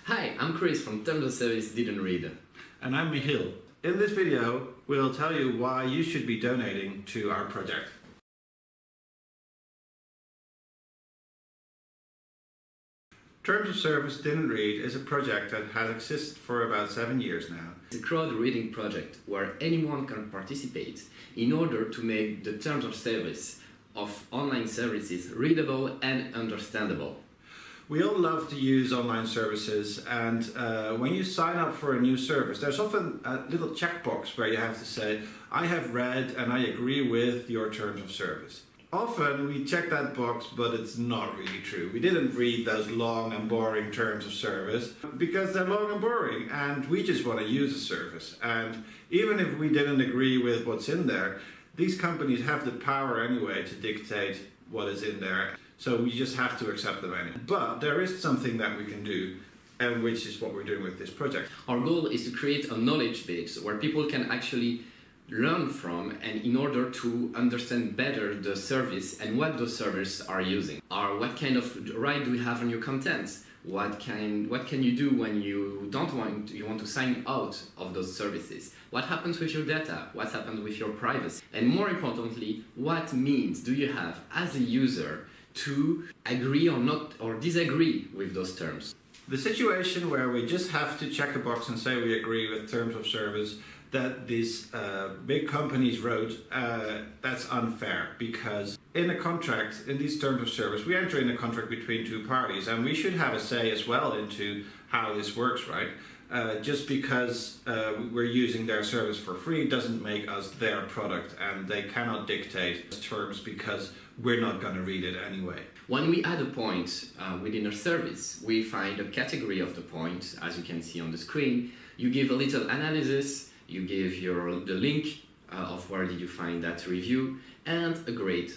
Hi, I'm Chris from Terms of Service Didn't Read. And I'm Michiel. In this video, we'll tell you why you should be donating to our project. Terms of Service Didn't Read is a project that has existed for about 7 years now. It's a crowd reading project where anyone can participate in order to make the terms of service of online services readable and understandable. We all love to use online services, and when you sign up for a new service, there's often a little checkbox where you have to say, I have read and I agree with your terms of service. Often we check that box, but it's not really true. We didn't read those long and boring terms of service because they're long and boring, and we just want to use a service. And even if we didn't agree with what's in there, these companies have the power anyway to dictate what is in there. So we just have to accept them anyway. But there is something that we can do, and which is what we're doing with this project. Our goal is to create a knowledge base where people can actually learn from, and in order to understand better the service and what those servers are using. Or what kind of right do we have on your content? What can you do when you want to sign out of those services? What happens with your data? What happens with your privacy? And more importantly, what means do you have as a user to agree or not or disagree with those terms? The situation where we just have to check a box and say we agree with terms of service that these big companies wrote, that's unfair, because in a contract, in these terms of service, we enter in a contract between two parties, and we should have a say as well into how this works, right? Just because we're using their service for free doesn't make us their product, and they cannot dictate terms because we're not going to read it anyway. When we add a point within a service, we find a category of the point, as you can see on the screen. You give a little analysis, you give the link of where did you find that review, and a grade.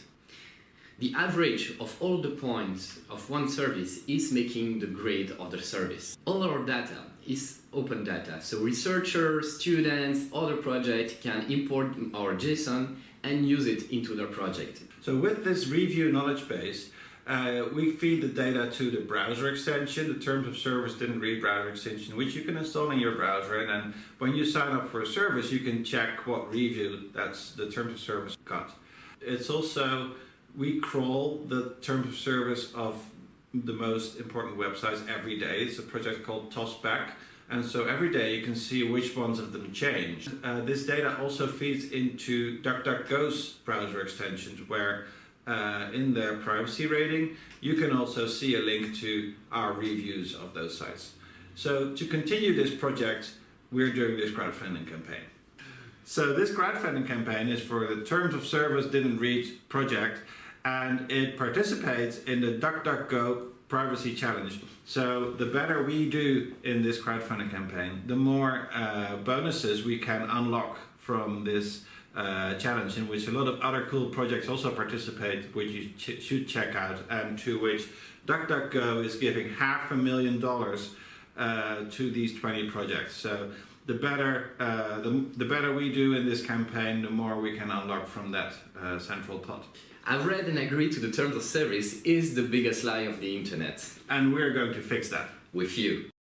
The average of all the points of one service is making the grade of the service. All our data is open data, so researchers, students, other projects can import our JSON and use it into their project. So with this review knowledge base, we feed the data to the browser extension, the Terms of Service Didn't Read browser extension, which you can install in your browser. And then when you sign up for a service, you can check what review that's the Terms of Service got. It's also, we crawl the Terms of Service of the most important websites every day. It's a project called ToS. And so every day you can see which ones of them changed. This data also feeds into DuckDuckGo's browser extensions, where in their privacy rating, you can also see a link to our reviews of those sites. So to continue this project, we're doing this crowdfunding campaign. So this crowdfunding campaign is for the Terms of Service Didn't Read project, and it participates in the DuckDuckGo Privacy Challenge. So the better we do in this crowdfunding campaign, the more bonuses we can unlock from this challenge, in which a lot of other cool projects also participate, which you should check out, and to which DuckDuckGo is giving $500,000 to these 20 projects. So the better we do in this campaign, the more we can unlock from that central pot. I've read and agree to the terms of service is the biggest lie of the internet. And we're going to fix that. With you.